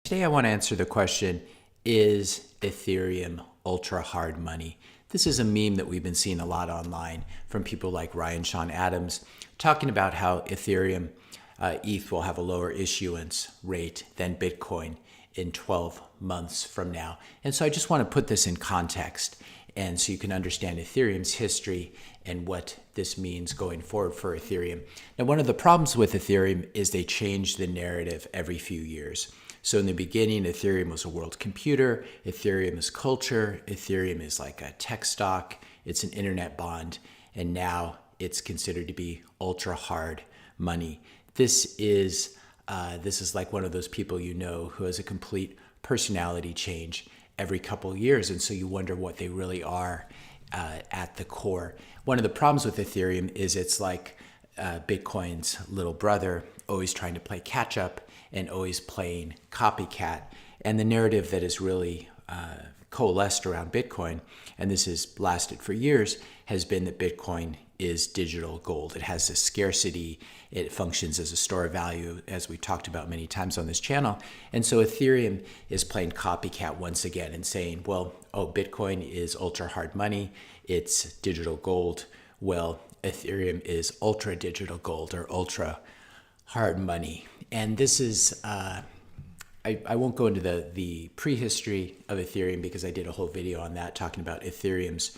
Today I want to answer the question, is Ethereum ultra hard money? This is a meme that we've been seeing a lot online from people like Ryan Sean Adams talking about how Ethereum ETH will have a lower issuance rate than Bitcoin in 12 months from now. And so I just want to put this in context and so you can understand Ethereum's history and what this means going forward for Ethereum. Now, one of the problems with Ethereum is they change the narrative every few years. So in the beginning, Ethereum was a world computer, Ethereum is culture, Ethereum is like a tech stock, it's an internet bond, and now it's considered to be ultra hard money. This is like one of those people you know who has a complete personality change every couple of years, and so you wonder what they really are at the core. One of the problems with Ethereum is it's like Bitcoin's little brother, always trying to play catch up and always playing copycat. And the narrative that is really coalesced around Bitcoin, and this has lasted for years, has been that Bitcoin is digital gold. It has a scarcity. It functions as a store of value, as we talked about many times on this channel. And so Ethereum is playing copycat once again and saying, well, Bitcoin is ultra hard money. It's digital gold. Well, Ethereum is ultra digital gold or ultra hard money. And this is, I won't go into the prehistory of Ethereum because I did a whole video on that talking about Ethereum's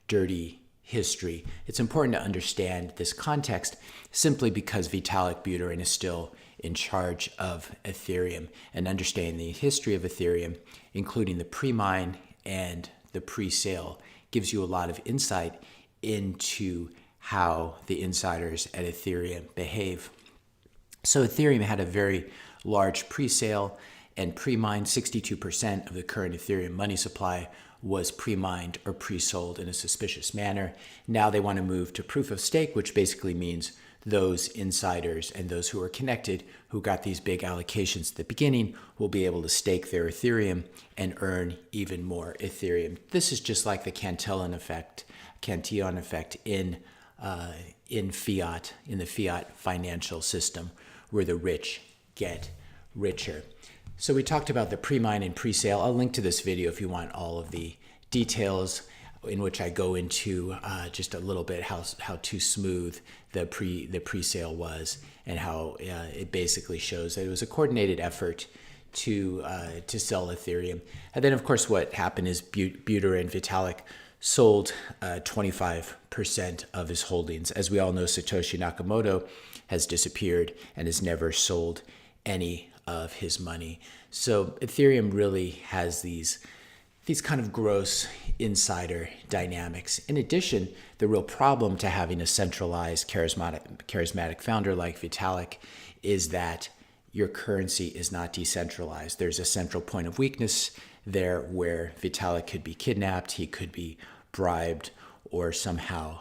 dirty history. It's important to understand this context simply because Vitalik Buterin is still in charge of Ethereum, and understanding the history of Ethereum, including the pre-mine and the pre-sale, gives you a lot of insight into how the insiders at Ethereum behave. So Ethereum had a very large pre-sale and pre-mined. 62% of the current Ethereum money supply was pre-mined or pre-sold in a suspicious manner. Now they want to move to proof of stake, which basically means those insiders and those who are connected who got these big allocations at the beginning will be able to stake their Ethereum and earn even more Ethereum. This is just like the Cantillon effect in fiat, in the fiat financial system, where the rich get richer. So we talked about the pre-mine and pre-sale. I'll link to this video if you want all of the details, in which I go into just a little bit how too smooth the pre-sale was, and how it basically shows that it was a coordinated effort to sell Ethereum. And then of course what happened is Buterin, Vitalik, sold 25% of his holdings. As we all know, Satoshi Nakamoto has disappeared and has never sold any of his money. So Ethereum really has these kind of gross insider dynamics. In addition, the real problem to having a centralized charismatic founder like Vitalik is that your currency is not decentralized. There's a central point of weakness there where Vitalik could be kidnapped, he could be bribed, or somehow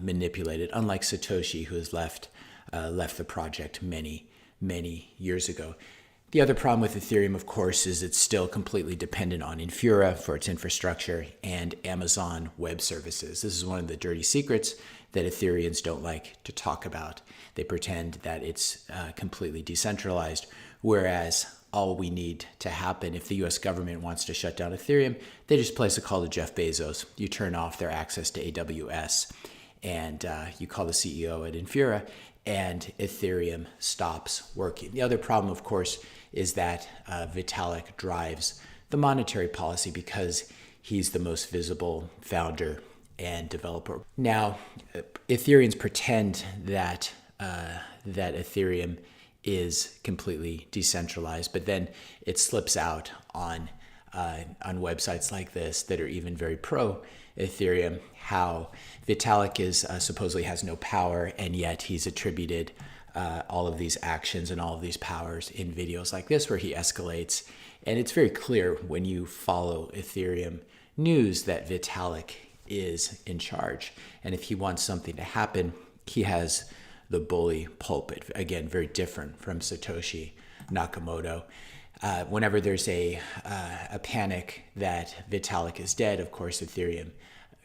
manipulated, unlike Satoshi, who has left the project many years ago. The other problem with Ethereum, of course, is it's still completely dependent on Infura for its infrastructure and Amazon Web Services. This is one of the dirty secrets that Ethereans don't like to talk about. They pretend that it's completely decentralized, whereas all we need to happen if the US government wants to shut down Ethereum, they just place a call to Jeff Bezos. You turn off their access to AWS, and you call the CEO at Infura, and Ethereum stops working. The other problem, of course, is that Vitalik drives the monetary policy because he's the most visible founder and developer. Now, Ethereans pretend that Ethereum is completely decentralized, but then it slips out on websites like this that are even very pro Ethereum, how Vitalik is supposedly has no power, and yet he's attributed all of these actions and all of these powers in videos like this where he escalates. And it's very clear when you follow Ethereum news that Vitalik is in charge. And if he wants something to happen, he has the bully pulpit. Again, very different from Satoshi Nakamoto. Whenever there's a panic that Vitalik is dead, of course, Ethereum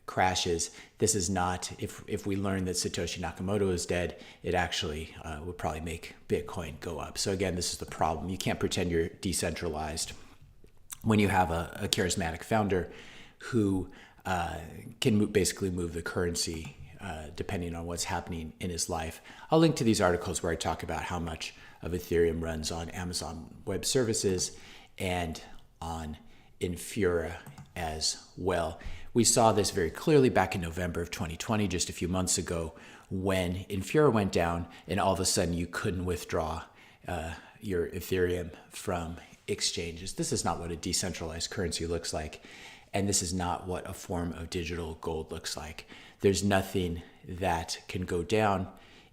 crashes. This is not, if we learn that Satoshi Nakamoto is dead, it actually would probably make Bitcoin go up. So again, this is the problem. You can't pretend you're decentralized when you have a charismatic founder who can basically move the currency depending on what's happening in his life. I'll link to these articles where I talk about how much of Ethereum runs on Amazon Web Services and on Infura as well. We saw this very clearly back in November of 2020, just a few months ago, when Infura went down and all of a sudden you couldn't withdraw your Ethereum from exchanges. This is not what a decentralized currency looks like, and this is not what a form of digital gold looks like. There's nothing that can go down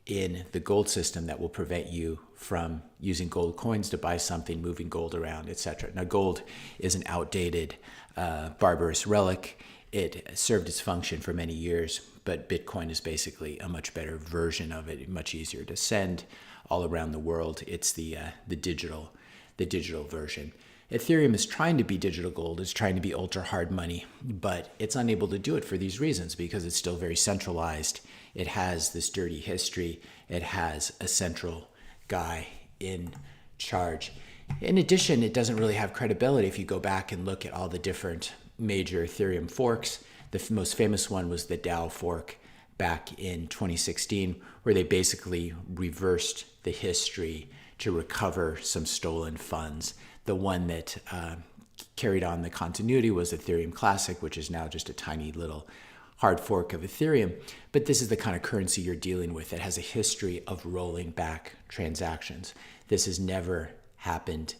in the gold system that will prevent you from using gold coins to buy something, moving gold around, etc. Now, gold is an outdated, barbarous relic. It served its function for many years, but Bitcoin is basically a much better version of it, much easier to send all around the world. It's the digital version. Ethereum is trying to be digital gold, it's trying to be ultra hard money, but it's unable to do it for these reasons because it's still very centralized. It has this dirty history. It has a central guy in charge. In addition, it doesn't really have credibility. If you go back and look at all the different major Ethereum forks, the most famous one was the DAO fork back in 2016, where they basically reversed the history to recover some stolen funds. The one that carried on the continuity was Ethereum Classic, which is now just a tiny little hard fork of Ethereum. But this is the kind of currency you're dealing with that has a history of rolling back transactions. This has never happened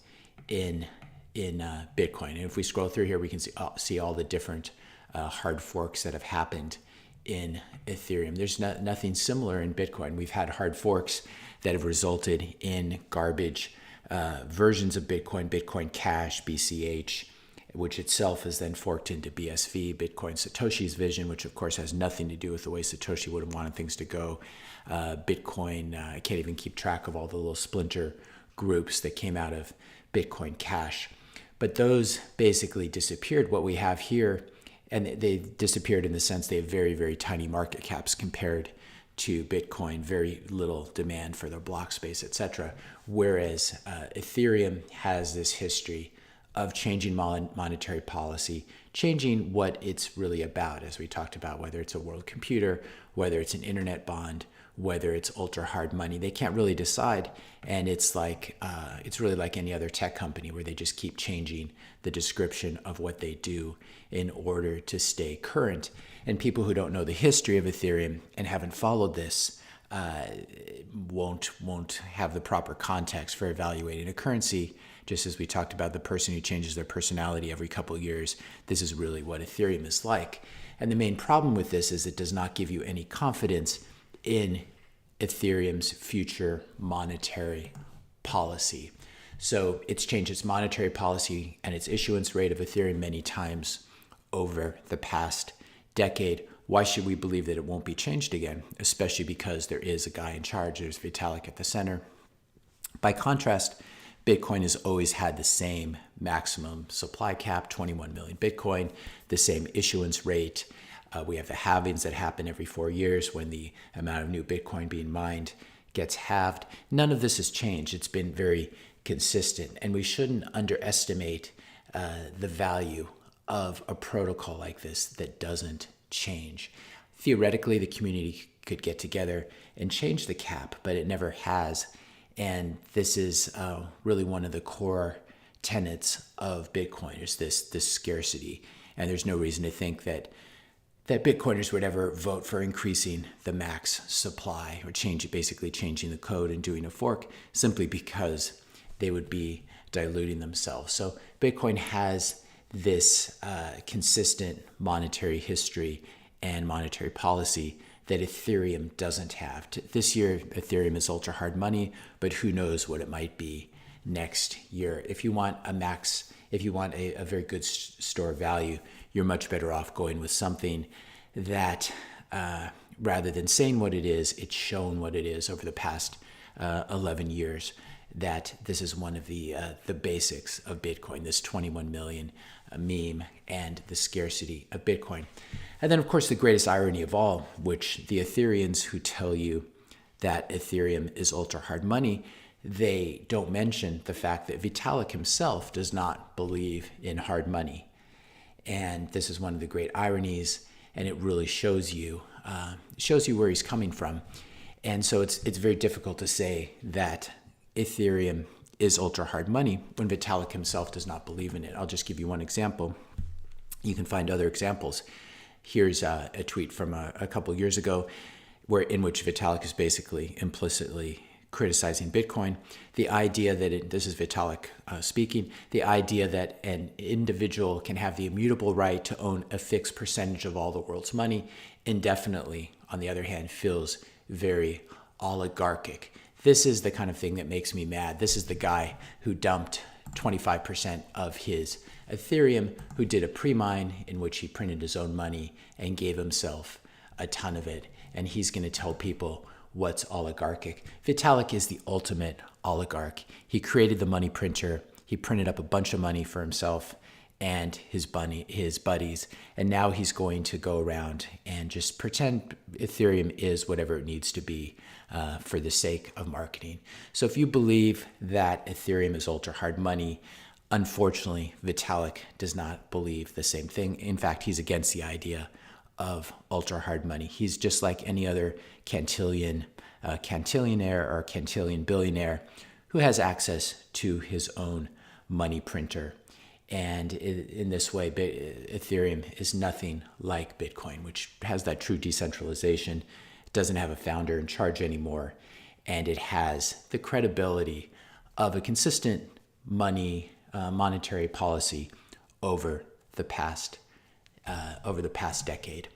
in Bitcoin. And if we scroll through here, we can see all the different hard forks that have happened in Ethereum. There's nothing similar in Bitcoin. We've had hard forks that have resulted in garbage versions of Bitcoin, Bitcoin Cash, BCH, which itself is then forked into BSV, Bitcoin Satoshi's vision, which of course has nothing to do with the way Satoshi would have wanted things to go. Bitcoin, I can't even keep track of all the little splinter groups that came out of Bitcoin Cash. But those basically disappeared. What we have here, and they disappeared in the sense they have very, very tiny market caps compared to Bitcoin, very little demand for their block space, etc. Whereas Ethereum has this history of changing monetary policy, changing what it's really about, as we talked about, whether it's a world computer, whether it's an internet bond, whether it's ultra hard money. They can't really decide, and it's really like any other tech company where they just keep changing the description of what they do in order to stay current. And people who don't know the history of Ethereum and haven't followed this won't have the proper context for evaluating a currency. Just as we talked about the person who changes their personality every couple of years, this is really what Ethereum is like. And the main problem with this is it does not give you any confidence in Ethereum's future monetary policy. So it's changed its monetary policy and its issuance rate of Ethereum many times over the past decade. Why should we believe that it won't be changed again? Especially because there is a guy in charge. There's Vitalik at the center. By contrast, Bitcoin has always had the same maximum supply cap, 21 million Bitcoin, the same issuance rate. We have the halvings that happen every 4 years when the amount of new Bitcoin being mined gets halved. None of this has changed. It's been very consistent, and we shouldn't underestimate the value of a protocol like this that doesn't change. Theoretically, the community could get together and change the cap, but it never has. And this is really one of the core tenets of Bitcoin, is this scarcity. And there's no reason to think that Bitcoiners would ever vote for increasing the max supply or basically changing the code and doing a fork, simply because they would be diluting themselves. So Bitcoin has this consistent monetary history and monetary policy that Ethereum doesn't have. This year, Ethereum is ultra hard money, but who knows what it might be next year. If you want a very good store of value, you're much better off going with something that, rather than saying what it is, it's shown what it is over the past 11 years, that this is one of the basics of Bitcoin, this 21 million meme and the scarcity of Bitcoin. And then, of course, the greatest irony of all, which the Ethereans who tell you that Ethereum is ultra hard money, they don't mention the fact that Vitalik himself does not believe in hard money. And this is one of the great ironies, and it really shows you where he's coming from. And so it's very difficult to say that Ethereum is ultra hard money when Vitalik himself does not believe in it. I'll just give you one example. You can find other examples. Here's a tweet from a couple years ago in which Vitalik is basically implicitly criticizing Bitcoin. The idea that, this is Vitalik speaking, the idea that an individual can have the immutable right to own a fixed percentage of all the world's money indefinitely, on the other hand, feels very oligarchic. This is the kind of thing that makes me mad. This is the guy who dumped 25% of his Ethereum, who did a pre-mine in which he printed his own money and gave himself a ton of it. And he's going to tell people what's oligarchic. Vitalik is the ultimate oligarch. He created the money printer. He printed up a bunch of money for himself and his buddies. And now he's going to go around and just pretend Ethereum is whatever it needs to be for the sake of marketing. So if you believe that Ethereum is ultra hard money, unfortunately, Vitalik does not believe the same thing. In fact, he's against the idea of ultra hard money. He's just like any other cantillionaire or cantillion billionaire who has access to his own money printer. And in this way, Ethereum is nothing like Bitcoin, which has that true decentralization. It doesn't have a founder in charge anymore, and it has the credibility of a consistent monetary policy over the past decade.